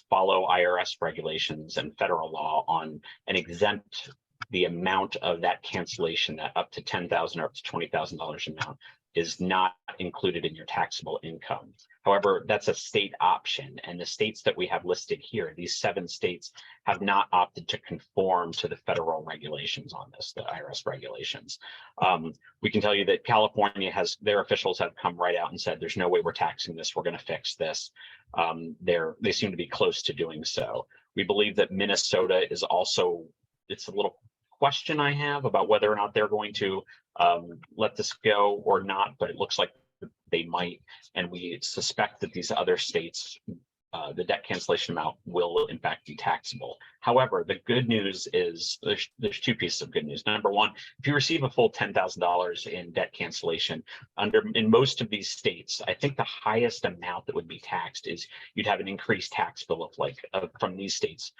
follow IRS regulations and federal law on an exempt the amount of that cancellation, that up to $10,000 or up to $20,000 amount, is not included in your taxable income. However, that's a state option, and the states that we have listed here, these 7 states, have not opted to conform to the federal regulations on this, the IRS regulations. We can tell you that California has, their officials have come right out and said, there's no way we're taxing this, we're going to fix this. They seem to be close to doing so. We believe that Minnesota is also, it's a little question I have about whether or not they're going to let this go or not, but it looks like they might, and we suspect that these other states, the debt cancellation amount will in fact be taxable. However, the good news is there's 2 pieces of good news. Number one, if you receive a full $10,000 in debt cancellation in most of these states, I think the highest amount that would be taxed is you'd have an increased tax bill of from these states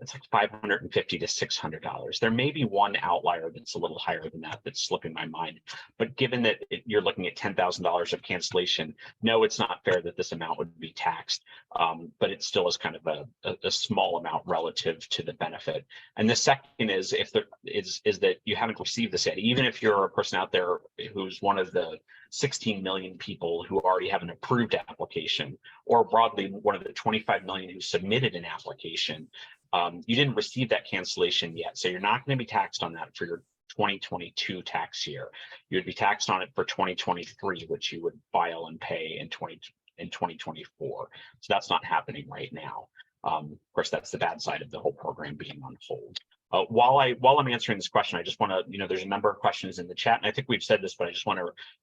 it's like $550 to $600. There may be one outlier that's a little higher than that that's slipping my mind. But given that you're looking at $10,000 of cancellation, no, it's not fair that this amount would be taxed. But it still is kind of a small amount relative to the benefit. And the second is if there is that you haven't received this yet, even if you're a person out there who's one of the 16 million people who already have an approved application, or broadly one of the 25 million who submitted an application. You didn't receive that cancellation yet, so you're not going to be taxed on that for your 2022 tax year. You would be taxed on it for 2023, which you would file and pay in 2024. So that's not happening right now. Of course, that's the bad side of the whole program being on hold. While I'm answering this question, I just want to, there's a number of questions in the chat, and I think we've said this, but I just want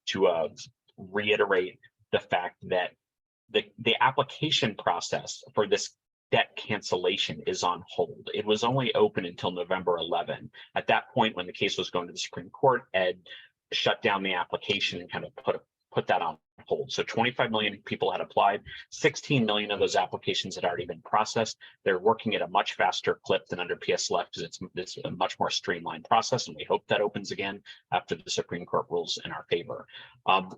to reiterate the fact that the application process for this debt cancellation is on hold. It was only open until November 11. At that point, when the case was going to the Supreme Court, Ed shut down the application and kind of put that on hold. So 25 million people had applied. 16 million of those applications had already been processed. They're working at a much faster clip than under PSLF because it's a much more streamlined process, and we hope that opens again after the Supreme Court rules in our favor.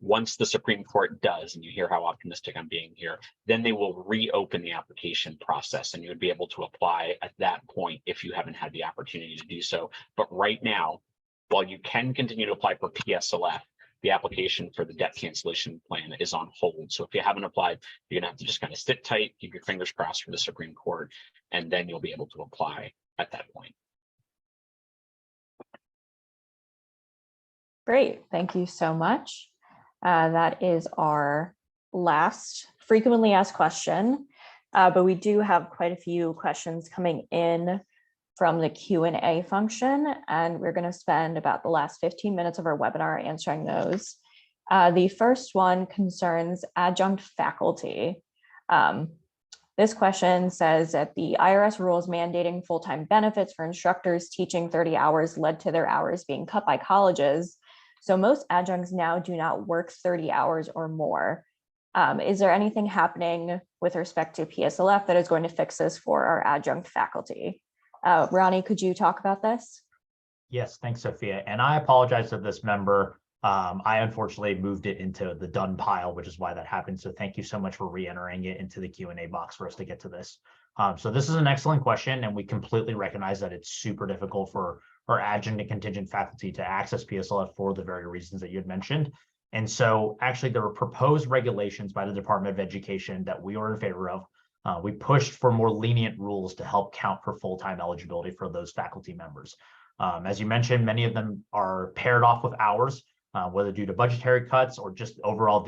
Once the Supreme Court does, and you hear how optimistic I'm being here, then they will reopen the application process, and you would be able to apply at that point if you haven't had the opportunity to do so. But right now, while you can continue to apply for PSLF, the application for the debt cancellation plan is on hold. So if you haven't applied, you're gonna have to just kind of sit tight, keep your fingers crossed for the Supreme Court, and then you'll be able to apply at that point. Great, thank you so much. That is our last frequently asked question, but we do have quite a few questions coming in from the Q&A function, and we're going to spend about the last 15 minutes of our webinar answering those. The first one concerns adjunct faculty. This question says that the IRS rules mandating full-time benefits for instructors teaching 30 hours led to their hours being cut by colleges. So most adjuncts now do not work 30 hours or more. Is there anything happening with respect to PSLF that is going to fix this for our adjunct faculty? Ronnie, could you talk about this? Yes, thanks, Sophia. And I apologize to this member. I unfortunately moved it into the done pile, which is why that happened. So thank you so much for re-entering it into the Q&A box for us to get to this. So this is an excellent question, and we completely recognize that it's super difficult for our adjunct and contingent faculty to access PSLF for the very reasons that you had mentioned. And so actually there were proposed regulations by the Department of Education that we are in favor of. We pushed for more lenient rules to help count for full-time eligibility for those faculty members. As you mentioned, many of them are paired off with hours, whether due to budgetary cuts or just overall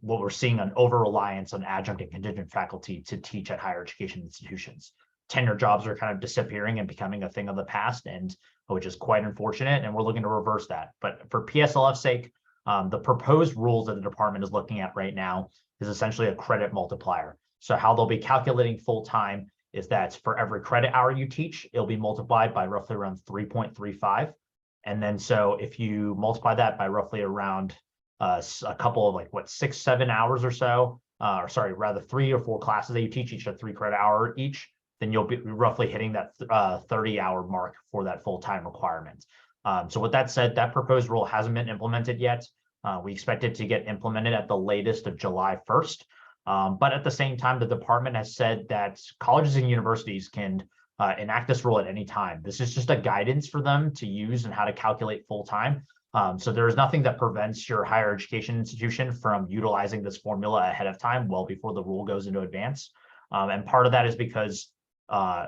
what we're seeing an over-reliance on adjunct and contingent faculty to teach at higher education institutions. Tenure jobs are kind of disappearing and becoming a thing of the past, and which is quite unfortunate, and we're looking to reverse that. But for PSLF's sake, the proposed rules that the department is looking at right now is essentially a credit multiplier. So how they'll be calculating full-time is that for every credit hour you teach, it'll be multiplied by roughly around 3.35. And then so if you multiply that by roughly around a couple of 6, 7 hours or so, or sorry, rather 3 or 4 classes that you teach, each at 3 credit hour each, then you'll be roughly hitting that 30-hour mark for that full-time requirement. So with that said, that proposed rule hasn't been implemented yet. We expect it to get implemented at the latest of July 1st. But at the same time, the department has said that colleges and universities can enact this rule at any time. This is just a guidance for them to use and how to calculate full-time. So there is nothing that prevents your higher education institution from utilizing this formula ahead of time, well before the rule goes into advance. And part of that is because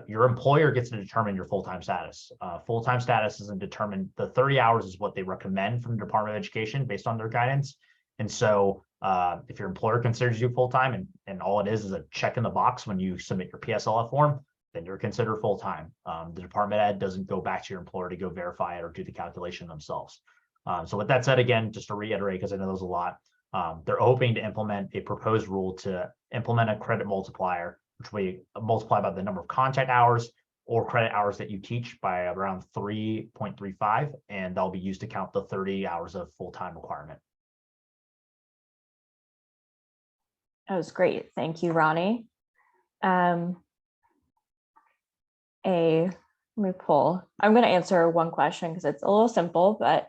your employer gets to determine your full-time status. Full-time status isn't determined. The 30 hours is what they recommend from the Department of Education based on their guidance. And so if your employer considers you full-time and all it is a check in the box when you submit your PSLF form, then you're considered full-time. The Department of Ed doesn't go back to your employer to go verify it or do the calculation themselves. So with that said, again, just to reiterate, because I know there's a lot, they're hoping to implement a proposed rule to implement a credit multiplier, which we multiply by the number of contact hours or credit hours that you teach by around 3.35, and that'll be used to count the 30 hours of full-time requirement. That was great. Thank you, Ronnie. let me pull. I'm going to answer one question because it's a little simple, but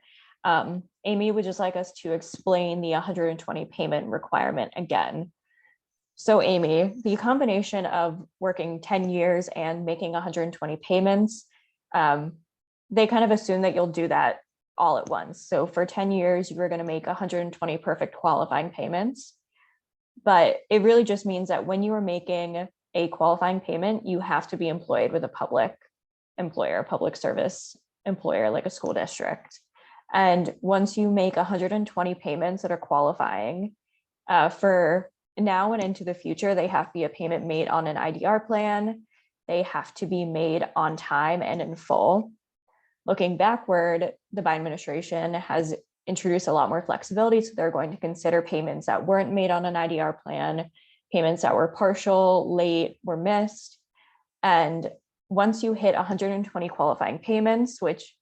Amy would just like us to explain the 120 payment requirement again. So Amy, the combination of working 10 years and making 120 payments, they kind of assume that you'll do that all at once. So for 10 years, you're going to make 120 perfect qualifying payments. But it really just means that when you are making a qualifying payment, you have to be employed with a public employer, public service employer, like a school district. And once you make 120 payments that are qualifying, for now and into the future, they have to be a payment made on an IDR plan. They have to be made on time and in full. Looking backward, the Biden administration has introduced a lot more flexibility. So they're going to consider payments that weren't made on an IDR plan, payments that were partial, late, were missed. And once you hit 120 qualifying payments, which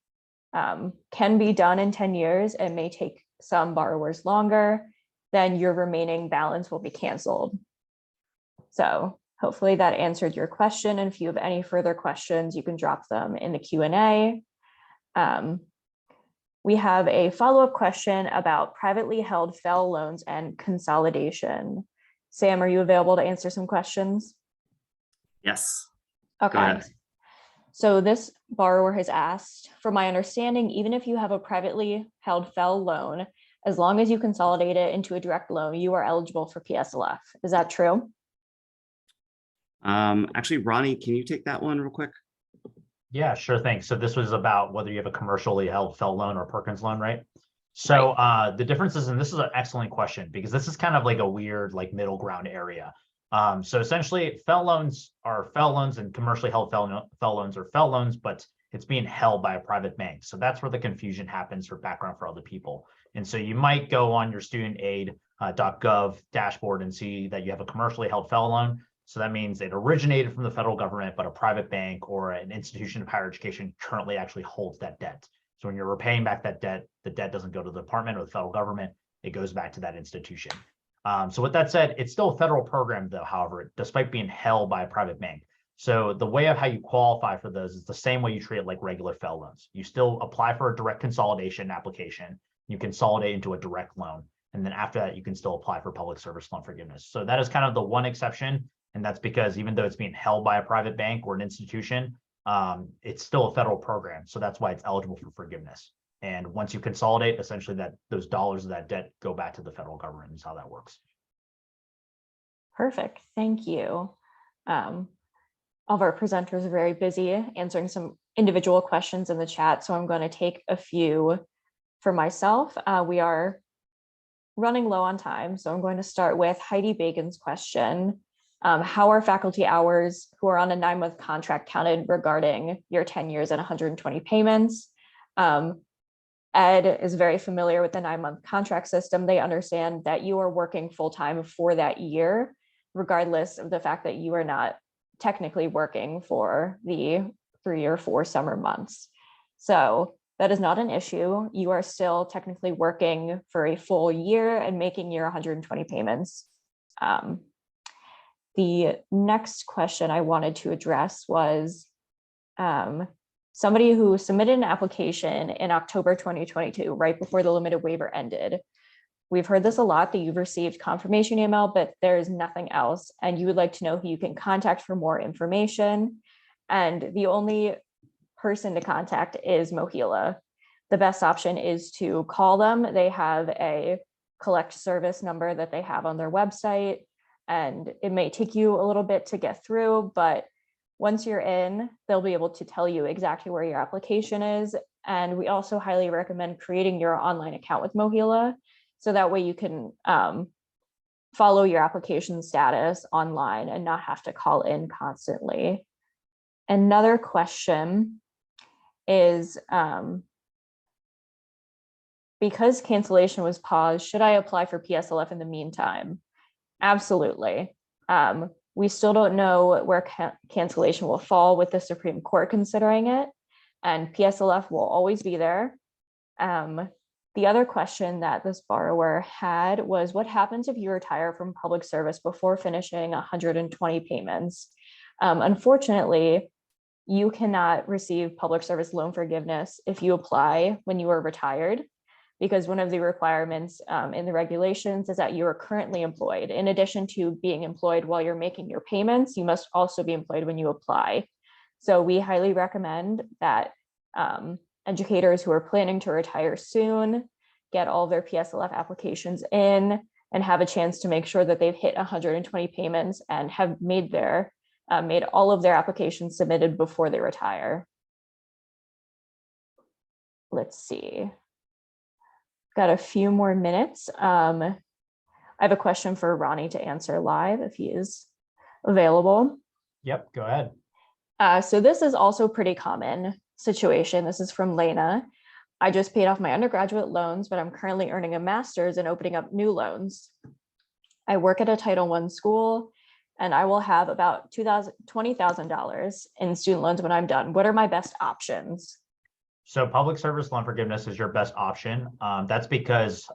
can be done in 10 years and may take some borrowers longer, then your remaining balance will be canceled. So hopefully that answered your question. And if you have any further questions, you can drop them in the Q&A. We have a follow-up question about privately held FFEL loans and consolidation. Sam, are you available to answer some questions? Yes. Okay. So this borrower has asked, from my understanding, even if you have a privately held FFEL loan, as long as you consolidate it into a direct loan, you are eligible for PSLF. Is that true? Actually, Ronnie, can you take that one real quick? Yeah, sure thing. So this was about whether you have a commercially held FFEL loan or Perkins loan, right? So the difference is, and this is an excellent question because this is kind of like a weird like middle ground area. So essentially FFEL loans are FFEL loans and commercially held FFEL loans are FFEL loans, but it's being held by a private bank. So that's where the confusion happens for background for other people. And so you might go on your studentaid.gov dashboard and see that you have a commercially held FFEL loan. So that means it originated from the federal government, but a private bank or an institution of higher education currently actually holds that debt. So when you're repaying back that debt, the debt doesn't go to the department or the federal government, it goes back to that institution. So with that said, it's still a federal program though, however, despite being held by a private bank. So the way of how you qualify for those is the same way you treat it like regular FFEL loans. You still apply for a direct consolidation application, you consolidate into a direct loan. And then after that, you can still apply for public service loan forgiveness. So that is kind of the one exception. And that's because even though it's being held by a private bank or an institution, it's still a federal program. So that's why it's eligible for forgiveness. And once you consolidate, essentially that those dollars of that debt go back to the federal government is how that works. Perfect. Thank you. All of our presenters are very busy answering some individual questions in the chat. So I'm going to take a few for myself. We are running low on time. So I'm going to start with Heidi Bacon's question. How are faculty hours who are on a 9-month contract counted regarding your 10 years and 120 payments? Ed is very familiar with the 9-month contract system. They understand that you are working full-time for that year, regardless of the fact that you are not technically working for the 3 or 4 summer months. So that is not an issue. You are still technically working for a full year and making your 120 payments. The next question I wanted to address was somebody who submitted an application in October 2022, right before the limited waiver ended. We've heard this a lot, that you've received confirmation email, but there's nothing else. And you would like to know who you can contact for more information. And the only person to contact is MOHELA. The best option is to call them. They have a collect service number that they have on their website. And it may take you a little bit to get through, but once you're in, they'll be able to tell you exactly where your application is. And we also highly recommend creating your online account with MOHELA, so that way you can follow your application status online and not have to call in constantly. Another question is, because cancellation was paused, should I apply for PSLF in the meantime? Absolutely. We still don't know where cancellation will fall with the Supreme Court considering it, and PSLF will always be there. The other question that this borrower had was, what happens if you retire from public service before finishing 120 payments? Unfortunately, you cannot receive public service loan forgiveness if you apply when you are retired, because one of the requirements in the regulations is that you are currently employed. In addition to being employed while you're making your payments, you must also be employed when you apply. So we highly recommend that educators who are planning to retire soon get all their PSLF applications in and have a chance to make sure that they've hit 120 payments and have made all of their applications submitted before they retire. Let's see. Got a few more minutes. I have a question for Ronnie to answer live if he is available. Yep, go ahead. So this is also a pretty common situation. This is from Lena. I just paid off my undergraduate loans, but I'm currently earning a master's and opening up new loans. I work at a Title I school, and I will have about $20,000 in student loans when I'm done. What are my best options? So public service loan forgiveness is your best option. That's because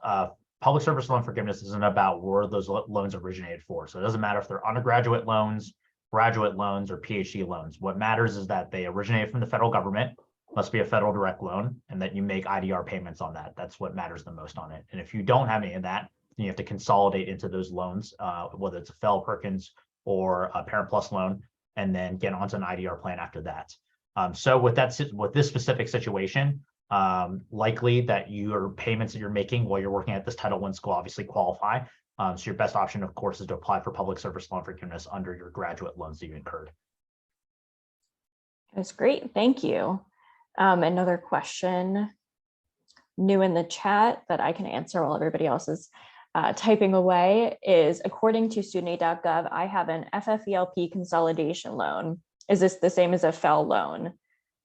public service loan forgiveness isn't about where those loans originated for. So it doesn't matter if they're undergraduate loans, graduate loans, or PhD loans. What matters is that they originate from the federal government, must be a federal direct loan, and that you make IDR payments on that. That's what matters the most on it. And if you don't have any of that, then you have to consolidate into those loans, whether it's a Fell Perkins or a Parent Plus loan, and then get onto an IDR plan after that. So with this specific situation, likely that your payments that you're making while you're working at this Title I school obviously qualify. So your best option, of course, is to apply for public service loan forgiveness under your graduate loans that you incurred. That's great. Thank you. Another question new in the chat that I can answer while everybody else is typing away is, according to studentaid.gov, I have an FFELP consolidation loan. Is this the same as a FFEL loan?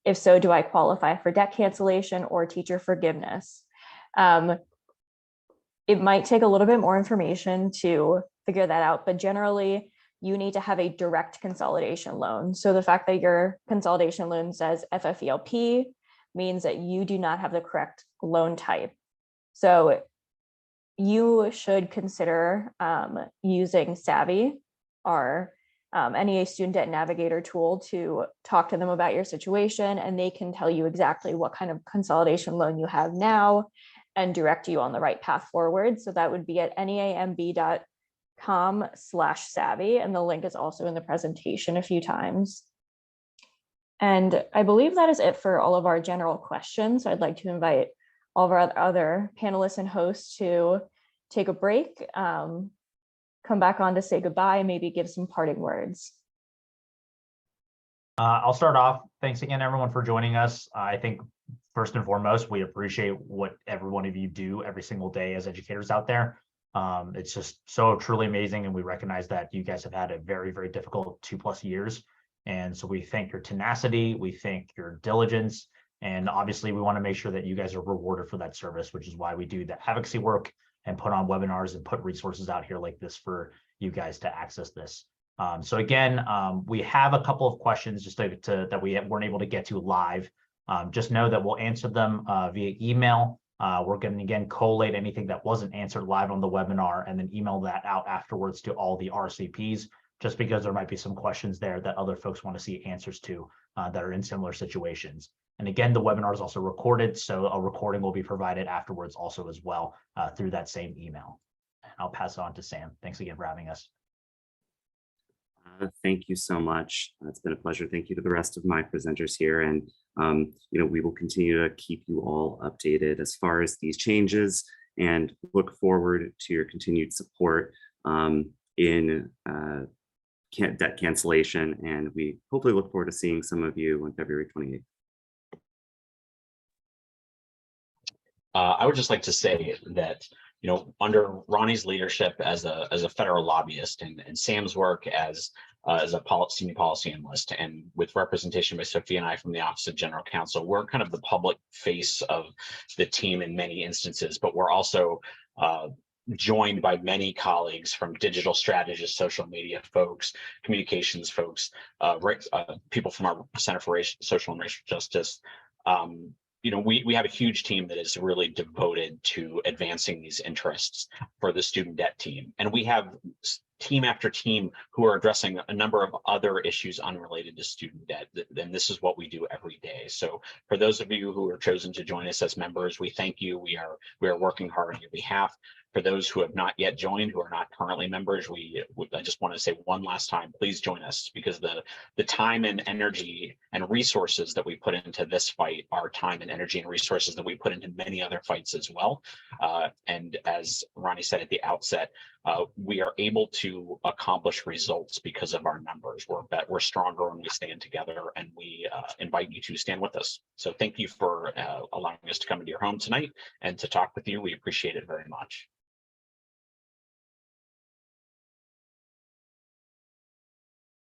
If so, do I qualify for debt cancellation or teacher forgiveness? It might take a little bit more information to figure that out, but generally you need to have a direct consolidation loan. So the fact that your consolidation loan says FFELP means that you do not have the correct loan type. So you should consider using Savvy, our NEA Student Debt Navigator tool, to talk to them about your situation, and they can tell you exactly what kind of consolidation loan you have now and direct you on the right path forward. So that would be at neamb.com/savvy, and the link is also in the presentation a few times. And I believe that is it for all of our general questions. So I'd like to invite all of our other panelists and hosts to take a break, come back on to say goodbye, and maybe give some parting words. I'll start off. Thanks again, everyone, for joining us. I think first and foremost, we appreciate what every one of you do every single day as educators out there. It's just so truly amazing, and we recognize that you guys have had a very, very difficult 2+ years. And so we thank your tenacity, we thank your diligence, and obviously we want to make sure that you guys are rewarded for that service, which is why we do the advocacy work and put on webinars and put resources out here like this for you guys to access this. So again, we have a couple of questions just that we weren't able to get to live. Just know that we'll answer them via email. We're going to, again, collate anything that wasn't answered live on the webinar and then email that out afterwards to all the RCPs, just because there might be some questions there that other folks want to see answers to that are in similar situations. And again, the webinar is also recorded, so a recording will be provided afterwards also as well through that same email. I'll pass it on to Sam. Thanks again for having us. Thank you so much. It's been a pleasure. Thank you to the rest of my presenters here. And, we will continue to keep you all updated as far as these changes and look forward to your continued support in debt cancellation. And we hopefully look forward to seeing some of you on February 28th. I would just like to say that, under Ronnie's leadership as a federal lobbyist and Sam's work as a senior policy analyst, and with representation by Sophia and I from the Office of General Counsel, we're kind of the public face of the team in many instances, but we're also joined by many colleagues from digital strategists, social media folks, communications folks, people from our Center for Social and Racial Justice. We have a huge team that is really devoted to advancing these interests for the student debt team. And we have team after team who are addressing a number of other issues unrelated to student debt. Then this is what we do every day. So for those of you who are chosen to join us as members, we thank you. We are working hard on your behalf. For those who have not yet joined, who are not currently members, I just want to say one last time, please join us, because the time and energy and resources that we put into this fight are time and energy and resources that we put into many other fights as well. And as Ronnie said at the outset, we are able to accomplish results because of our numbers. We're stronger when we stand together, and we invite you to stand with us. So thank you for allowing us to come into your home tonight and to talk with you. We appreciate it very much.